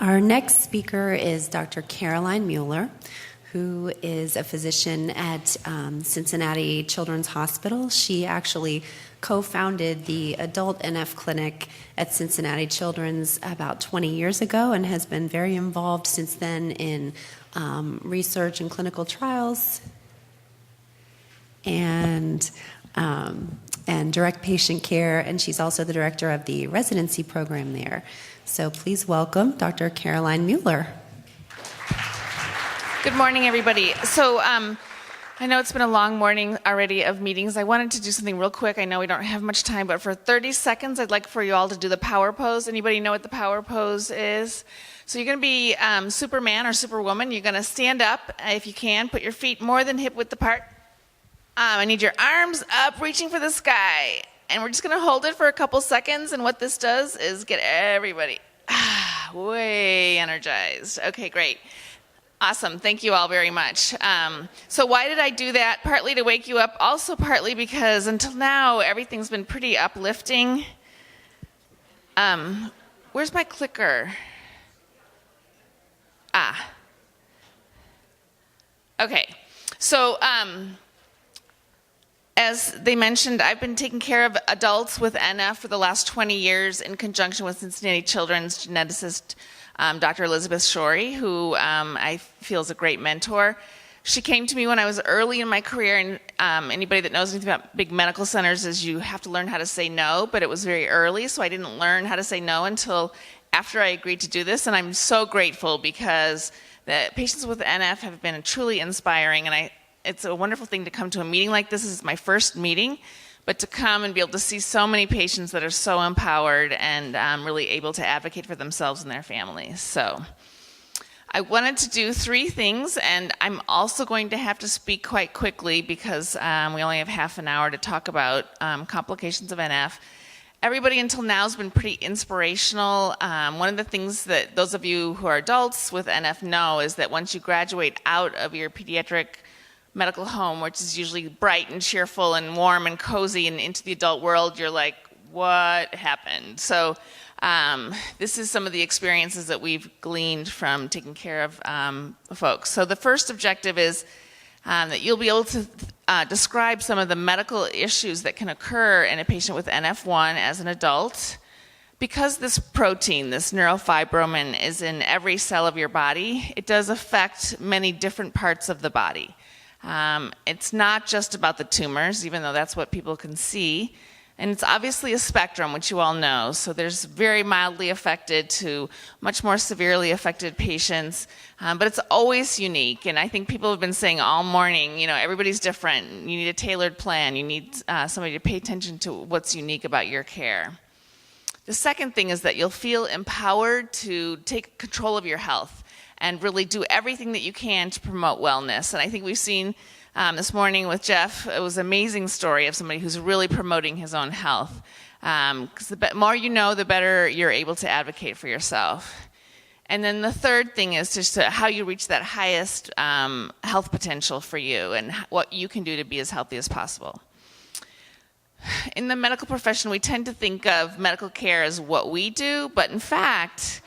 Our next speaker is Dr. Caroline Mueller, who is a physician at Cincinnati Children's Hospital. She actually co-founded the adult NF clinic at Cincinnati Children's about 20 years ago and has been very involved since then in research and clinical trials and direct patient care, and she's also the director of the residency program there. So please welcome Dr. Caroline Mueller. Good morning, everybody. So I know it's been a long morning already of meetings. I wanted to do something real quick. I know we don't have much time, but for 30 seconds, I'd like for you all to do the power pose. Anybody know what the power pose is? So you're going to be Superman or Superwoman. You're going to stand up if you can. Put your feet more than hip width apart. I need your arms up, reaching for the sky. And we're just going to hold it for a couple seconds. And what this does is get everybody way energized. Okay, great. Awesome. Thank you all very much. So why did I do that? Partly to wake you up, also partly because until now, everything's been pretty uplifting. Where's my clicker? Okay. So, as they mentioned, I've been taking care of adults with NF for the last 20 years in conjunction with Cincinnati Children's geneticist, Dr. Elizabeth Shorey, who I feel is a great mentor. She came to me when I was early in my career, and anybody that knows anything about big medical centers is you have to learn how to say no, but it was very early, so I didn't learn how to say no until after I agreed to do this, and I'm so grateful because the patients with NF have been truly inspiring, and it's a wonderful thing to come to a meeting like this. This is my first meeting, but to come and be able to see so many patients that are so empowered and really able to advocate for themselves and their families. So I wanted to do three things, and I'm also going to have to speak quite quickly because we only have half an hour to talk about complications of NF. Everybody until now has been pretty inspirational. One of the things that those of you who are adults with NF know is that once you graduate out of your pediatric medical home, which is usually bright and cheerful and warm and cozy, and into the adult world, you're like, what happened? So this is some of the experiences that we've gleaned from taking care of folks. So the first objective is that you'll be able to describe some of the medical issues that can occur in a patient with NF1 as an adult. Because this protein, this neurofibromin, is in every cell of your body, it does affect many different parts of the body. It's not just about the tumors, even though that's what people can see. And it's obviously a spectrum, which you all know. So there's very mildly affected to much more severely affected patients. But it's always unique. And I think people have been saying all morning, everybody's different. You need a tailored plan. You need somebody to pay attention to what's unique about your care. The second thing is that you'll feel empowered to take control of your health and really do everything that you can to promote wellness. And I think we've seen this morning with Jeff, it was an amazing story of somebody who's really promoting his own health. Because the more you know, the better you're able to advocate for yourself. And then the third thing is just how you reach that highest health potential for you and what you can do to be as healthy as possible. In the medical profession, we tend to think of medical care as what we do, but in fact,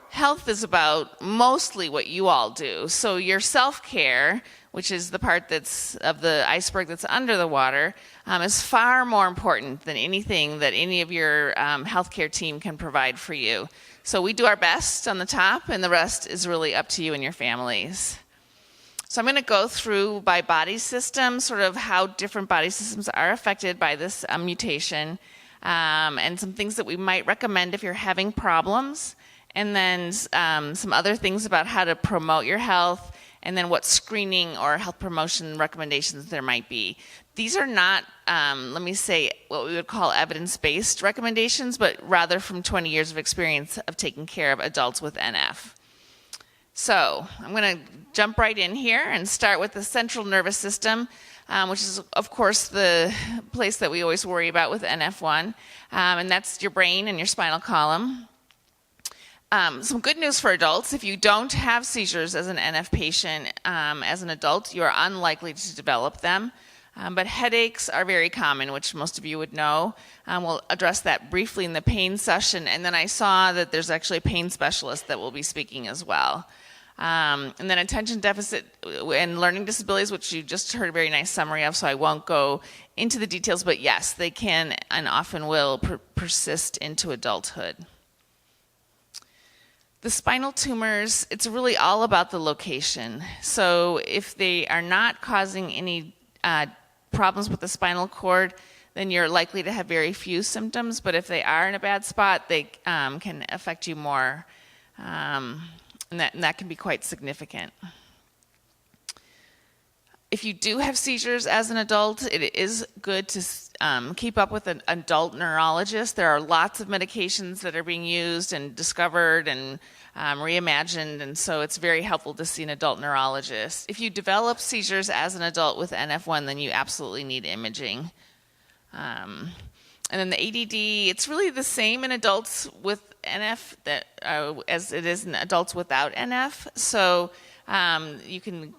health is about mostly what you all do. So your self-care, which is the part that's of the iceberg that's under the water, is far more important than anything that any of your healthcare team can provide for you. So we do our best on the top, and the rest is really up to you and your families. So I'm going to go through by body system, sort of how different body systems are affected by this mutation, and some things that we might recommend if you're having problems, and then some other things about how to promote your health, and then what screening or health promotion recommendations there might be. These are not, let me say, what we would call evidence-based recommendations, but rather from 20 years of experience of taking care of adults with NF. So I'm going to jump right in here and start with the central nervous system, which is, of course, the place that we always worry about with NF1, and that's your brain and your spinal column. Some good news for adults: if you don't have seizures as an NF patient as an adult, you are unlikely to develop them. But headaches are very common, which most of you would know. We'll address that briefly in the pain session. And then I saw that there's actually a pain specialist that will be speaking as well. And then attention deficit and learning disabilities, which you just heard a very nice summary of, so I won't go into the details. But yes, they can and often will persist into adulthood. The spinal tumors, it's really all about the location. So if they are not causing any problems with the spinal cord, then you're likely to have very few symptoms. But if they are in a bad spot, they can affect you more, and that can be quite significant. If you do have seizures as an adult, it is good to keep up with an adult neurologist. There are lots of medications that are being used and discovered and reimagined, and so it's very helpful to see an adult neurologist. If you develop seizures as an adult with NF1, then you absolutely need imaging. And then the ADD, it's really the same in adults with NF as it is in adults without NF. So you can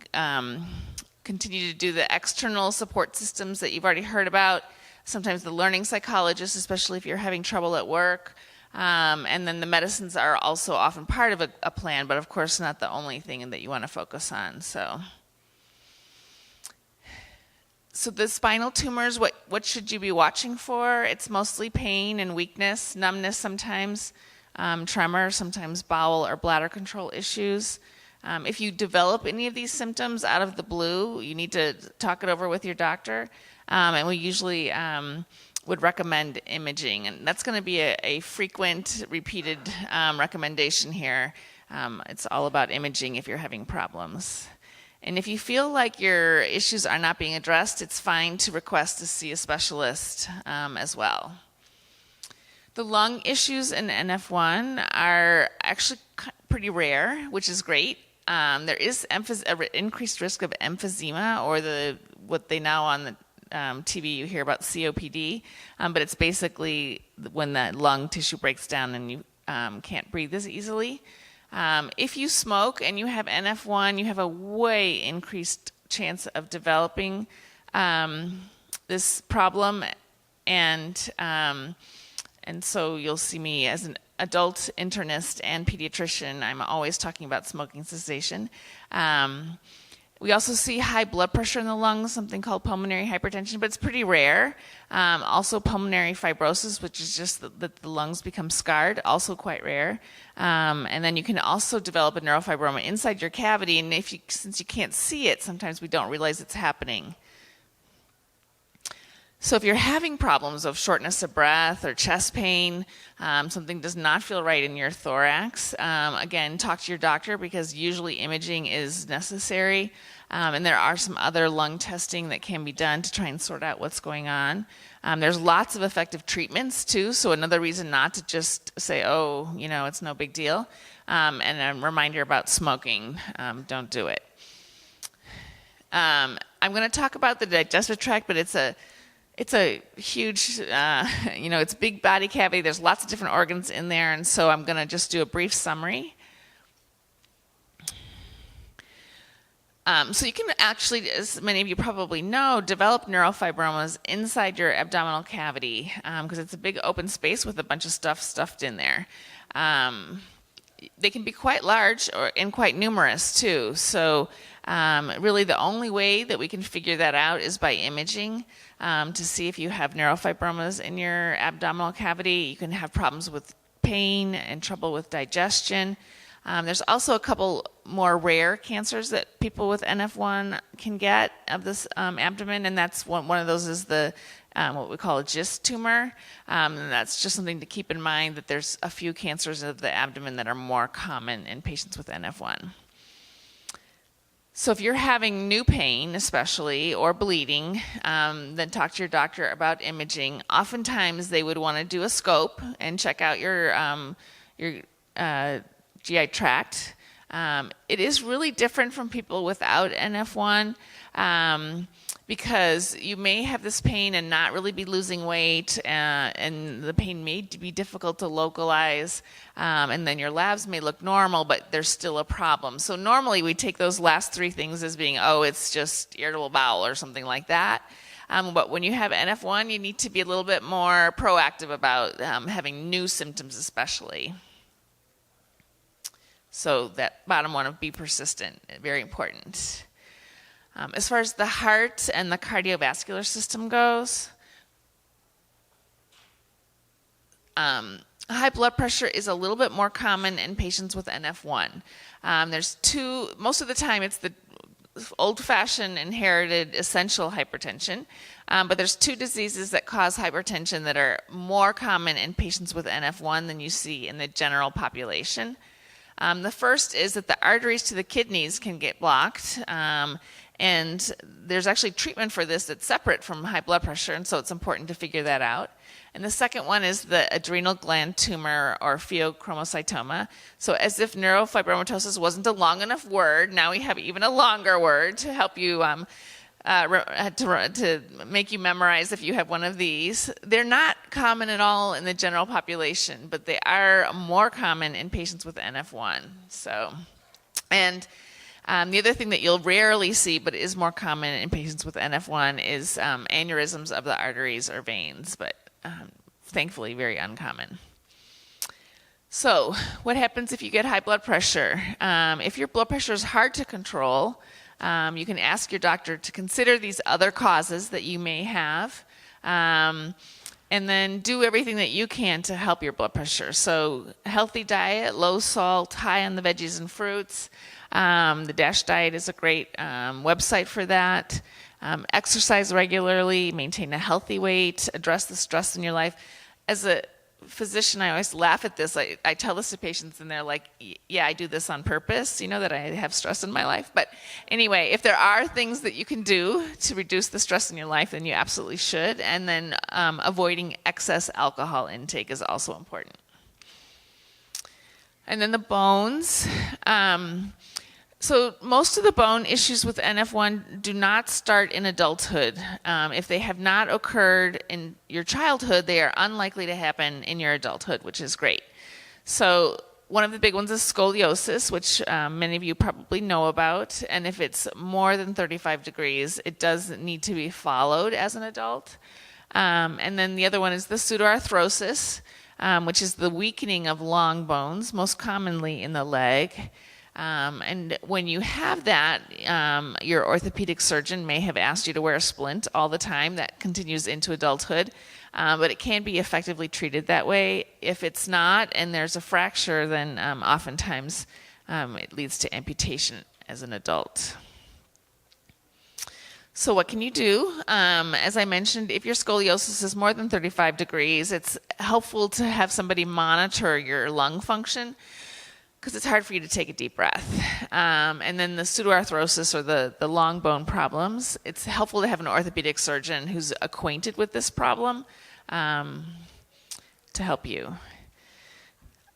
continue to do the external support systems that you've already heard about. Sometimes the learning psychologist, especially if you're having trouble at work. And then the medicines are also often part of a plan, but of course not the only thing that you want to focus on. So the spinal tumors, what should you be watching for? It's mostly pain and weakness, numbness sometimes, tremor, sometimes bowel or bladder control issues. If you develop any of these symptoms out of the blue, you need to talk it over with your doctor. And we usually would recommend imaging. And that's going to be a frequent, repeated recommendation here. It's all about imaging if you're having problems. And if you feel like your issues are not being addressed, it's fine to request to see a specialist as well. The lung issues in NF1 are actually pretty rare, which is great. There is increased risk of emphysema, or what they now on the TV you hear about COPD, but it's basically when the lung tissue breaks down and you can't breathe as easily. If you smoke and you have NF1, you have a way increased chance of developing this problem, and so you'll see me as an adult internist and pediatrician. I'm always talking about smoking cessation. We also see high blood pressure in the lungs, something called pulmonary hypertension, but it's pretty rare. Also pulmonary fibrosis, which is just that the lungs become scarred, also quite rare. And then you can also develop a neurofibroma inside your cavity, and since you can't see it, sometimes we don't realize it's happening. So if you're having problems of shortness of breath or chest pain, something does not feel right in your thorax, again, talk to your doctor, because usually imaging is necessary. And there are some other lung testing that can be done to try and sort out what's going on. There's lots of effective treatments too, so another reason not to just say, oh, it's no big deal. And a reminder about smoking, don't do it. I'm going to talk about the digestive tract, but it's a huge, it's big body cavity. There's lots of different organs in there, and so I'm going to just do a brief summary. So you can actually, as many of you probably know, develop neurofibromas inside your abdominal cavity because it's a big open space with a bunch of stuff stuffed in there. They can be quite large and quite numerous too. So really the only way that we can figure that out is by imaging to see if you have neurofibromas in your abdominal cavity. You can have problems with pain and trouble with digestion. There's also a couple more rare cancers that people with NF1 can get of this abdomen, and that's one of those is the what we call a GIST tumor. And that's just something to keep in mind, that there's a few cancers of the abdomen that are more common in patients with NF1. So if you're having new pain, especially, or bleeding, then talk to your doctor about imaging. Oftentimes they would want to do a scope and check out your GI tract. It is really different from people without NF1 because you may have this pain and not really be losing weight, and the pain may be difficult to localize, and then your labs may look normal, but there's still a problem. So normally we take those last three things as being, oh, it's just irritable bowel or something like that. But when you have NF1, you need to be a little bit more proactive about having new symptoms especially. So that bottom one of be persistent, very important. As far as the heart and the cardiovascular system goes, high blood pressure is a little bit more common in patients with NF1. Most of the time it's the old-fashioned inherited essential hypertension, but there's two diseases that cause hypertension that are more common in patients with NF1 than you see in the general population. The first is that the arteries to the kidneys can get blocked, and there's actually treatment for this that's separate from high blood pressure, and so it's important to figure that out. And the second one is the adrenal gland tumor or pheochromocytoma. So as if neurofibromatosis wasn't a long enough word, now we have even a longer word to help you to make you memorize if you have one of these. They're not common at all in the general population, but they are more common in patients with NF1. The other thing that you'll rarely see, but is more common in patients with NF1, is aneurysms of the arteries or veins, but thankfully very uncommon. So what happens if you get high blood pressure? If your blood pressure is hard to control, you can ask your doctor to consider these other causes that you may have, and then do everything that you can to help your blood pressure. So healthy diet, low salt, high on the veggies and fruits. The DASH diet is a great website for that. Exercise regularly, maintain a healthy weight, address the stress in your life. As a physician, I always laugh at this. I tell this to patients and they're like, yeah, I do this on purpose, that I have stress in my life. But anyway, if there are things that you can do to reduce the stress in your life, then you absolutely should. And then avoiding excess alcohol intake is also important. And then the bones. So most of the bone issues with NF1 do not start in adulthood. If they have not occurred in your childhood, they are unlikely to happen in your adulthood, which is great. So one of the big ones is scoliosis, which many of you probably know about. And if it's more than 35 degrees, it does need to be followed as an adult. And then the other one is the pseudoarthrosis, which is the weakening of long bones, most commonly in the leg. And when you have that, your orthopedic surgeon may have asked you to wear a splint all the time. That continues into adulthood, but it can be effectively treated that way. If it's not and there's a fracture, then oftentimes it leads to amputation as an adult. So what can you do? As I mentioned, if your scoliosis is more than 35 degrees, it's helpful to have somebody monitor your lung function, because it's hard for you to take a deep breath. And then the pseudoarthrosis or the long bone problems, it's helpful to have an orthopedic surgeon who's acquainted with this problem to help you.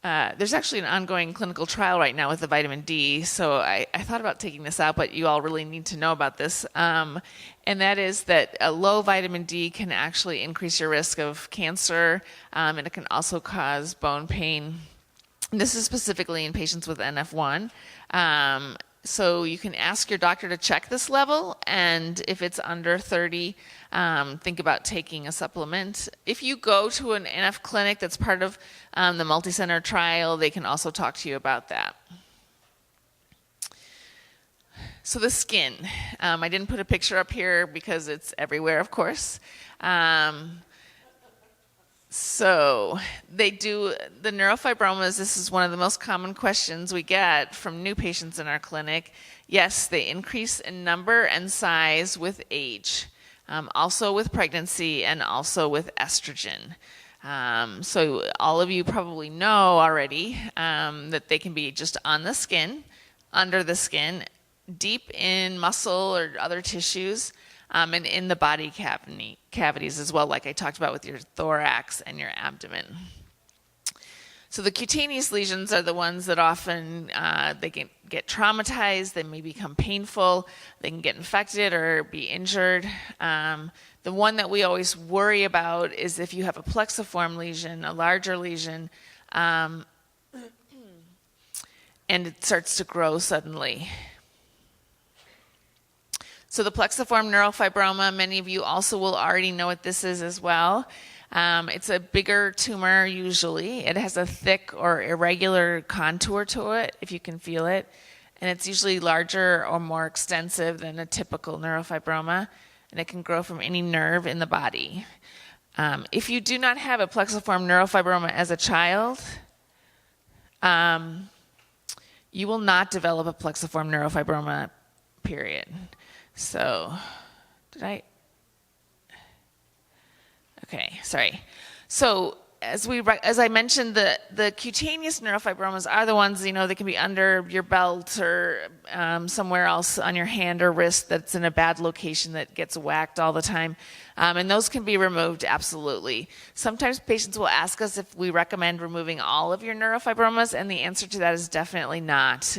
There's actually an ongoing clinical trial right now with the vitamin D, so I thought about taking this out, but you all really need to know about this. And that is that a low vitamin D can actually increase your risk of cancer, and it can also cause bone pain. This is specifically in patients with NF1. So you can ask your doctor to check this level, and if it's under 30, think about taking a supplement. If you go to an NF clinic that's part of the multi-center trial, they can also talk to you about that. So the skin. I didn't put a picture up here because it's everywhere, of course. So they do the neurofibromas. This is one of the most common questions we get from new patients in our clinic. Yes, they increase in number and size with age, also with pregnancy and also with estrogen. So all of you probably know already that they can be just on the skin, under the skin, deep in muscle or other tissues, and in the body cavities as well, like I talked about with your thorax and your abdomen. So the cutaneous lesions are the ones that often they can get traumatized, they may become painful, they can get infected or be injured. The one that we always worry about is if you have a plexiform lesion, a larger lesion, and it starts to grow suddenly. So the plexiform neurofibroma, many of you also will already know what this is as well. It's a bigger tumor usually. It has a thick or irregular contour to it, if you can feel it. And it's usually larger or more extensive than a typical neurofibroma. And it can grow from any nerve in the body. If you do not have a plexiform neurofibroma as a child, you will not develop a plexiform neurofibroma, period. So, okay, sorry. So, as I mentioned, the cutaneous neurofibromas are the ones, that can be under your belt or somewhere else on your hand or wrist that's in a bad location that gets whacked all the time. And those can be removed, absolutely. Sometimes patients will ask us if we recommend removing all of your neurofibromas, and the answer to that is definitely not.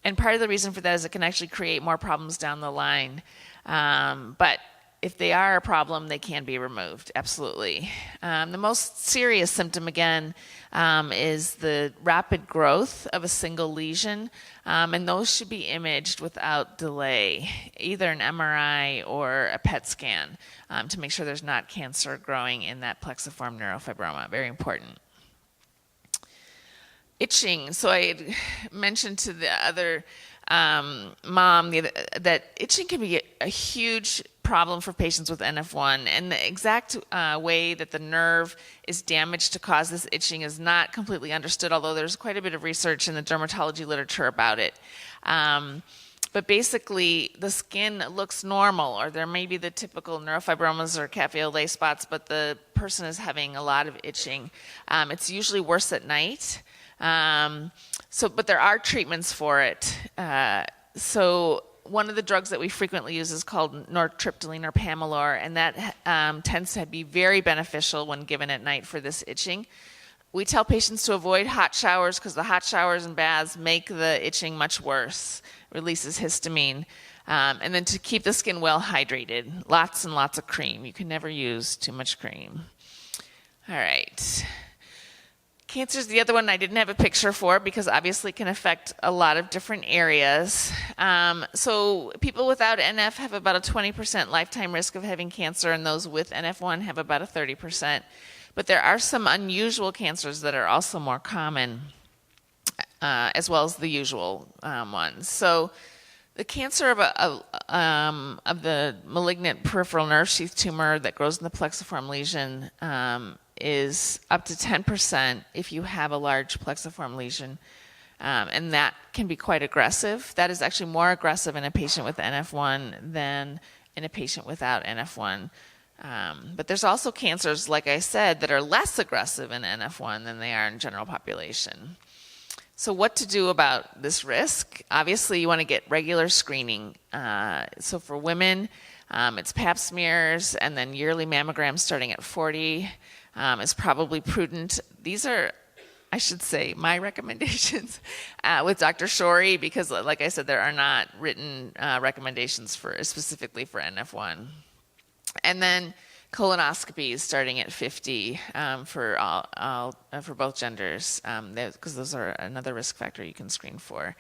And part of the reason for that is it can actually create more problems down the line. But if they are a problem, they can be removed, absolutely. The most serious symptom, again, is the rapid growth of a single lesion, and those should be imaged without delay, either an MRI or a PET scan, to make sure there's not cancer growing in that plexiform neurofibroma. Very important. Itching. So I had mentioned to the other mom that itching can be a huge problem for patients with NF1, and the exact way that the nerve is damaged to cause this itching is not completely understood, although there's quite a bit of research in the dermatology literature about it. But basically, the skin looks normal, or there may be the typical neurofibromas or cafe au lait spots, but the person is having a lot of itching. It's usually worse at night. But there are treatments for it. So one of the drugs that we frequently use is called nortriptyline or Pamelor, and that tends to be very beneficial when given at night for this itching. We tell patients to avoid hot showers because the hot showers and baths make the itching much worse, releases histamine. And then to keep the skin well hydrated, lots and lots of cream. You can never use too much cream. All right. Cancer is the other one I didn't have a picture for because obviously it can affect a lot of different areas. So people without NF have about a 20% lifetime risk of having cancer, and those with NF1 have about a 30%. But there are some unusual cancers that are also more common, as well as the usual ones. So the cancer of the malignant peripheral nerve sheath tumor that grows in the plexiform lesion is up to 10% if you have a large plexiform lesion, and that can be quite aggressive. That is actually more aggressive in a patient with NF1 than in a patient without NF1. But there's also cancers, like I said, that are less aggressive in NF1 than they are in general population. So what to do about this risk? Obviously, you want to get regular screening. So for women, it's pap smears and then yearly mammograms starting at 40 is probably prudent. These are, I should say, my recommendations with Dr. Shorey because, like I said, there are not written recommendations specifically for NF1. And then colonoscopies starting at 50 for both genders, because those are another risk factor you can screen for.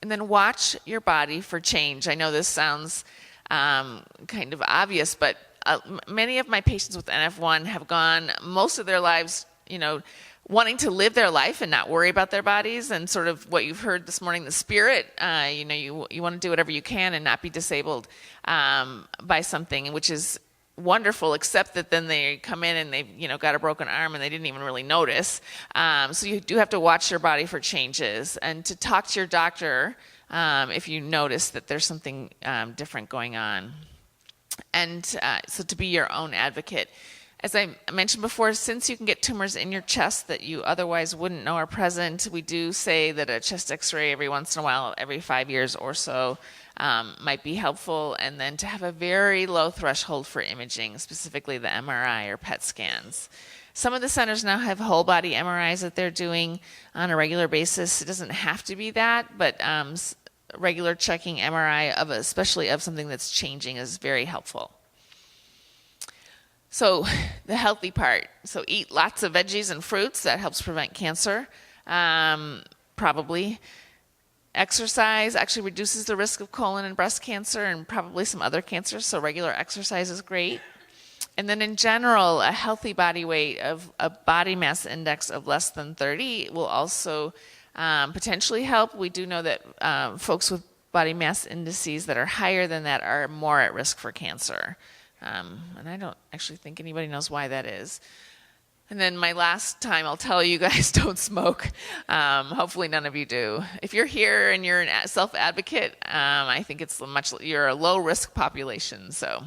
And then watch your body for change. I know this sounds kind of obvious, but many of my patients with NF1 have gone most of their lives, wanting to live their life and not worry about their bodies, and sort of what you've heard this morning, the spirit, you want to do whatever you can and not be disabled by something, which is wonderful, except that then they come in and they've got a broken arm and they didn't even really notice. So you do have to watch your body for changes and to talk to your doctor if you notice that there's something different going on. And so to be your own advocate. As I mentioned before, since you can get tumors in your chest that you otherwise wouldn't know are present, we do say that a chest x-ray every once in a while, every 5 years or so, might be helpful, and then to have a very low threshold for imaging, specifically the MRI or PET scans. Some of the centers now have whole body MRIs that they're doing on a regular basis. It doesn't have to be that, but regular checking MRI especially of something that's changing is very helpful. So the healthy part. So eat lots of veggies and fruits. That helps prevent cancer, probably. Exercise actually reduces the risk of colon and breast cancer and probably some other cancers, so regular exercise is great. And then in general, a healthy body weight of a body mass index of less than 30 will also potentially help. We do know that folks with body mass indices that are higher than that are more at risk for cancer. And I don't actually think anybody knows why that is. And then my last time, I'll tell you guys, don't smoke. Hopefully none of you do. If you're here and you're a self-advocate, I think you're a low-risk population. So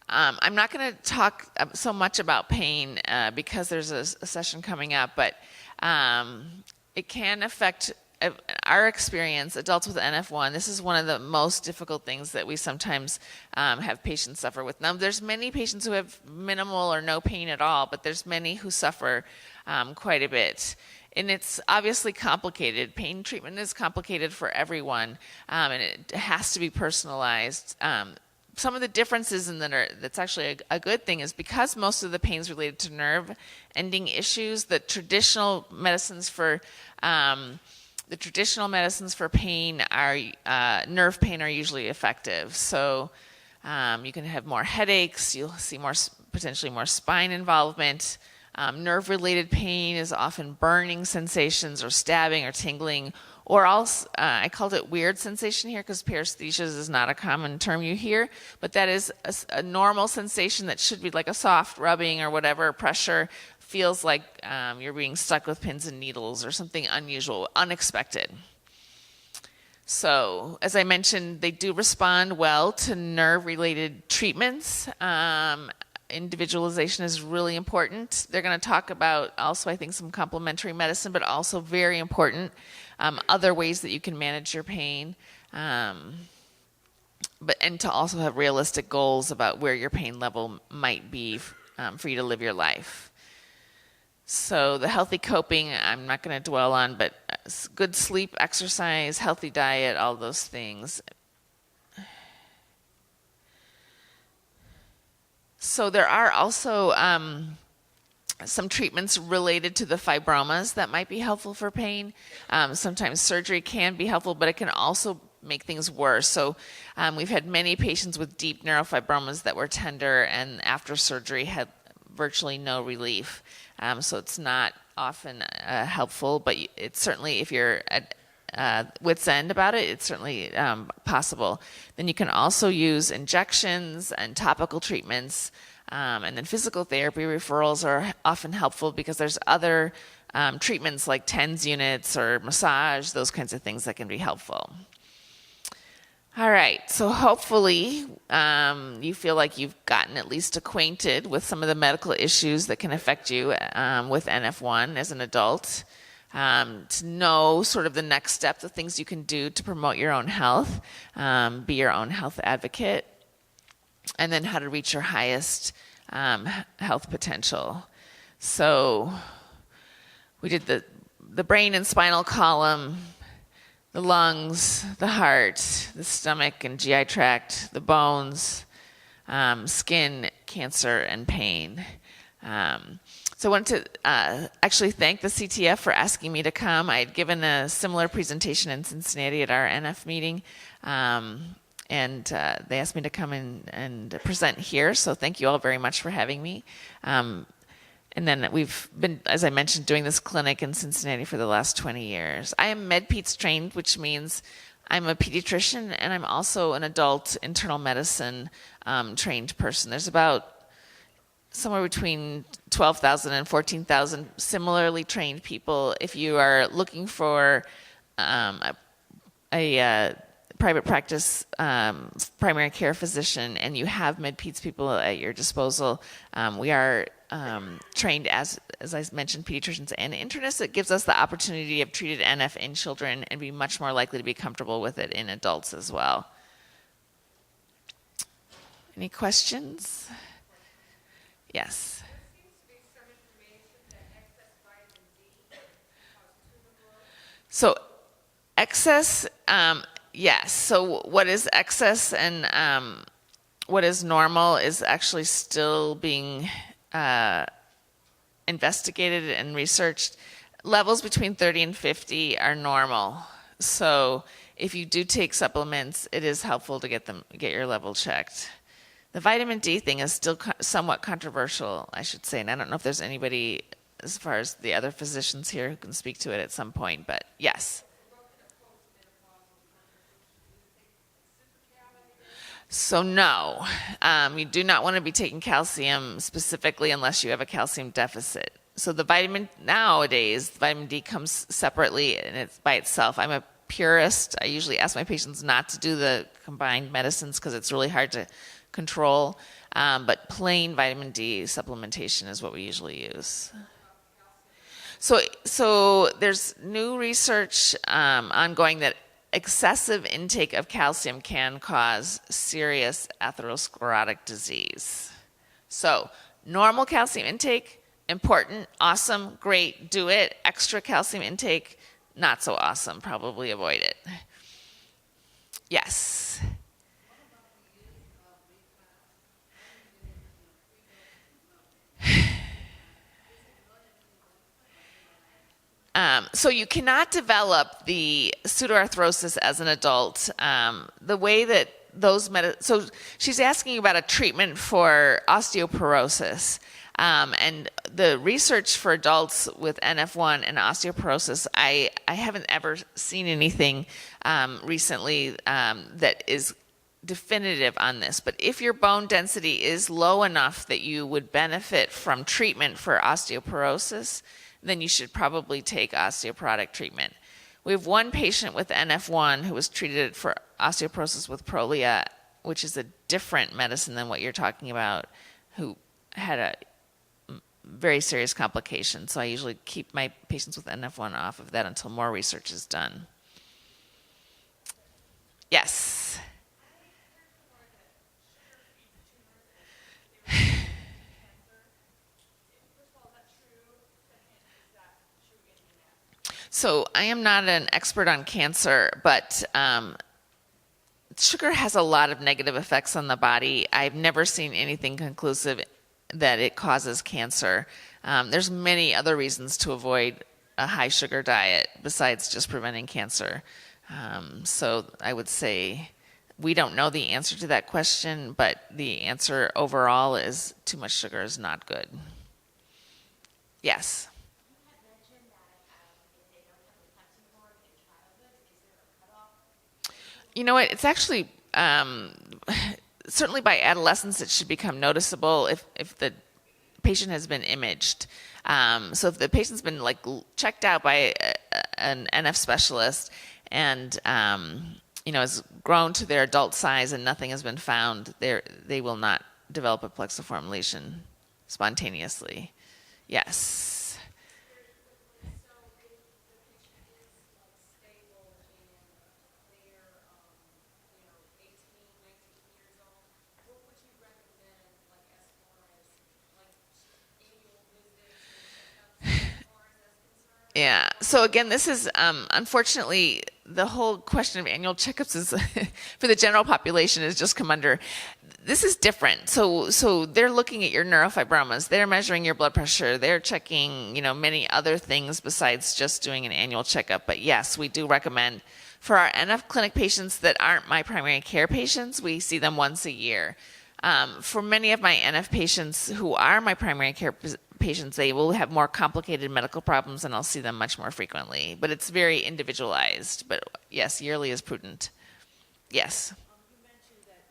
I'm not going to talk so much about pain because there's a session coming up, but it can affect our experience, adults with NF1. This is one of the most difficult things that we sometimes have patients suffer with. Now, there's many patients who have minimal or no pain at all, but there's many who suffer quite a bit. And it's obviously complicated. Pain treatment is complicated for everyone, and it has to be personalized. Some of the differences in that's actually a good thing is because most of the pain is related to nerve ending issues, the traditional medicines for pain are nerve pain are usually effective. So you can have more headaches. You'll see potentially more spine involvement. Nerve-related pain is often burning sensations or stabbing or tingling, or also I called it weird sensation here because paresthesia is not a common term you hear, but that is a normal sensation that should be like a soft rubbing or whatever pressure. Feels like you're being stuck with pins and needles or something unusual, unexpected. So, as I mentioned, they do respond well to nerve-related treatments. Individualization is really important. They're going to talk about also, I think, some complementary medicine, but also very important, other ways that you can manage your pain. And to also have realistic goals about where your pain level might be for you to live your life. So the healthy coping, I'm not going to dwell on, but good sleep, exercise, healthy diet, all those things. So there are also some treatments related to the fibromas that might be helpful for pain. Sometimes surgery can be helpful, but it can also make things worse. So we've had many patients with deep neurofibromas that were tender and after surgery had virtually no relief. So it's not often helpful, but it's certainly, if you're at wit's end about it, it's certainly possible. Then you can also use injections and topical treatments, and then physical therapy referrals are often helpful because there's other treatments like TENS units or massage, those kinds of things that can be helpful. All right, so hopefully you feel like you've gotten at least acquainted with some of the medical issues that can affect you with NF1 as an adult, to know sort of the next step, the things you can do to promote your own health, be your own health advocate, and then how to reach your highest health potential. So we did the brain and spinal column, the lungs, the heart, the stomach and GI tract, the bones, skin, cancer, and pain. So I wanted to actually thank the CTF for asking me to come. I had given a similar presentation in Cincinnati at our NF meeting, and they asked me to come in and present here. So thank you all very much for having me. And then we've been, as I mentioned, doing this clinic in Cincinnati for the last 20 years. I am MedPeds trained, which means I'm a pediatrician, and I'm also an adult internal medicine trained person. There's about somewhere between 12,000 and 14,000 similarly trained people. If you are looking for a private practice primary care physician and you have MedPeds people at your disposal, we are trained as I mentioned, pediatricians and internists. It gives us the opportunity to have treated NF in children and be much more likely to be comfortable with it in adults as well. Any questions? Yes. So excess, yes. So what is excess and what is normal is actually still being investigated and researched. Levels between 30 and 50 are normal. So if you do take supplements, it is helpful to get your level checked. The vitamin D thing is still somewhat controversial, I should say, and I don't know if there's anybody as far as the other physicians here who can speak to it at some point, but yes. So no, you do not want to be taking calcium specifically unless you have a calcium deficit. So the vitamin, nowadays, vitamin D comes separately and it's by itself. I'm a purist. I usually ask my patients not to do the combined medicines because it's really hard to control. But plain vitamin D supplementation is what we usually use. So there's new research ongoing that excessive intake of calcium can cause serious atherosclerotic disease. So normal calcium intake, important, awesome, great, do it. Extra calcium intake, not so awesome, probably avoid it. Yes. So you cannot develop the pseudoarthrosis as an adult. The way that so she's asking about a treatment for osteoporosis. And the research for adults with NF1 and osteoporosis, I haven't ever seen anything recently that is definitive on this. But if your bone density is low enough that you would benefit from treatment for osteoporosis, then you should probably take osteoporotic treatment. We have one patient with NF1 who was treated for osteoporosis with Prolia, which is a different medicine than what you're talking about, who had a very serious complication. So I usually keep my patients with NF1 off of that until more research is done. Yes. So I am not an expert on cancer, but sugar has a lot of negative effects on the body. I've never seen anything conclusive that it causes cancer. There's many other reasons to avoid a high sugar diet besides just preventing cancer. So I would say we don't know the answer to that question, but the answer overall is too much sugar is not good. Yes. You know what? It's actually certainly by adolescence it should become noticeable if the patient has been imaged. So if the patient's been checked out by an NF specialist and has grown to their adult size and nothing has been found, they will not develop a plexiform lesion spontaneously. Yes. Yeah. So again, this is unfortunately the whole question of annual checkups is for the general population has just come under. This is different. So they're looking at your neurofibromas. They're measuring your blood pressure. They're checking many other things besides just doing an annual checkup. But yes, we do recommend for our NF clinic patients that aren't my primary care patients. We see them once a year. For many of my NF patients who are my primary care patients, they will have more complicated medical problems and I'll see them much more frequently. But it's very individualized. But yes, yearly is prudent. Yes. You mentioned that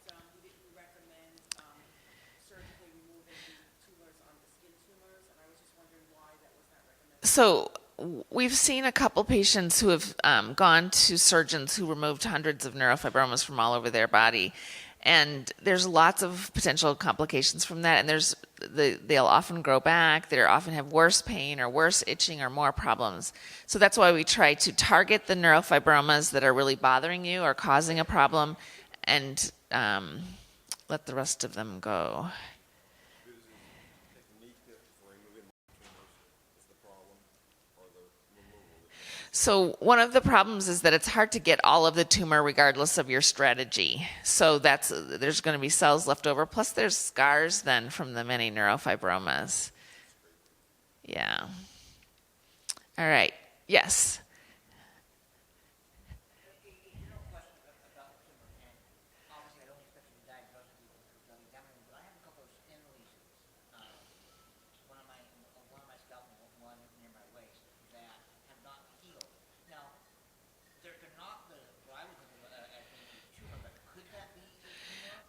you didn't recommend surgically removing the tumors on the skin tumors, and I was just wondering why that was not recommended. So we've seen a couple patients who have gone to surgeons who removed hundreds of neurofibromas from all over their body. And there's lots of potential complications from that. And they'll often grow back. They often have worse pain or worse itching or more problems. So that's why we try to target the neurofibromas that are really bothering you or causing a problem and let the rest of them go. So one of the problems is that it's hard to get all of the tumor regardless of your strategy. So there's going to be cells left over. Plus there's scars then from the many neurofibromas. Yeah. All right. Yes.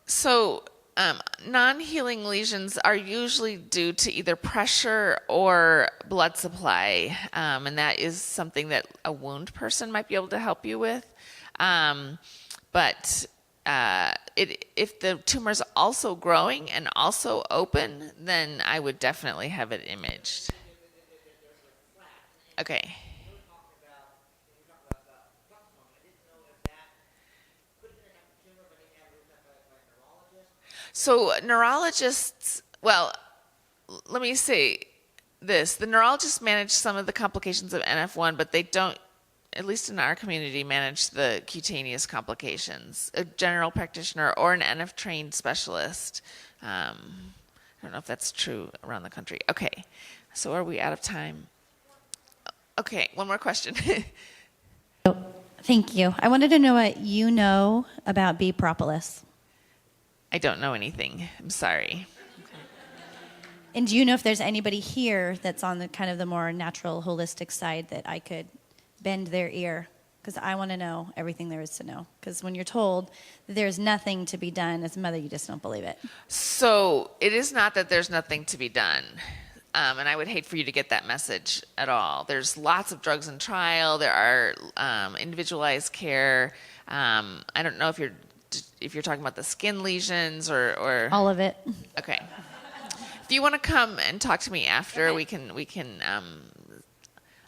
So, non-healing lesions are usually due to either pressure or blood supply, and that is something that a wound person might be able to help you with. But if the tumor is also growing and also open, then I would definitely have it imaged. Okay. So neurologists, well, let me say this. The neurologists manage some of the complications of NF1, but they don't, at least in our community, manage the cutaneous complications. A general practitioner or an NF-trained specialist. I don't know if that's true around the country. Okay, so are we out of time? Okay, one more question. Thank you. I wanted to know what you know about bee propolis. I don't know anything. I'm sorry. And do you know if there's anybody here that's on the kind of the more natural, holistic side that I could bend their ear? Because I want to know everything there is to know. Because when you're told that there's nothing to be done, as a mother, you just don't believe it. So it is not that there's nothing to be done. And I would hate for you to get that message at all. There's lots of drugs in trial. There are individualized care. I don't know if you're talking about the skin lesions or All of it. okay. If you want to come and talk to me after, we can.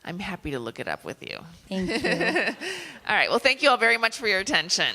I'm happy to look it up with you. Thank you. All right. Well, thank you all very much for your attention.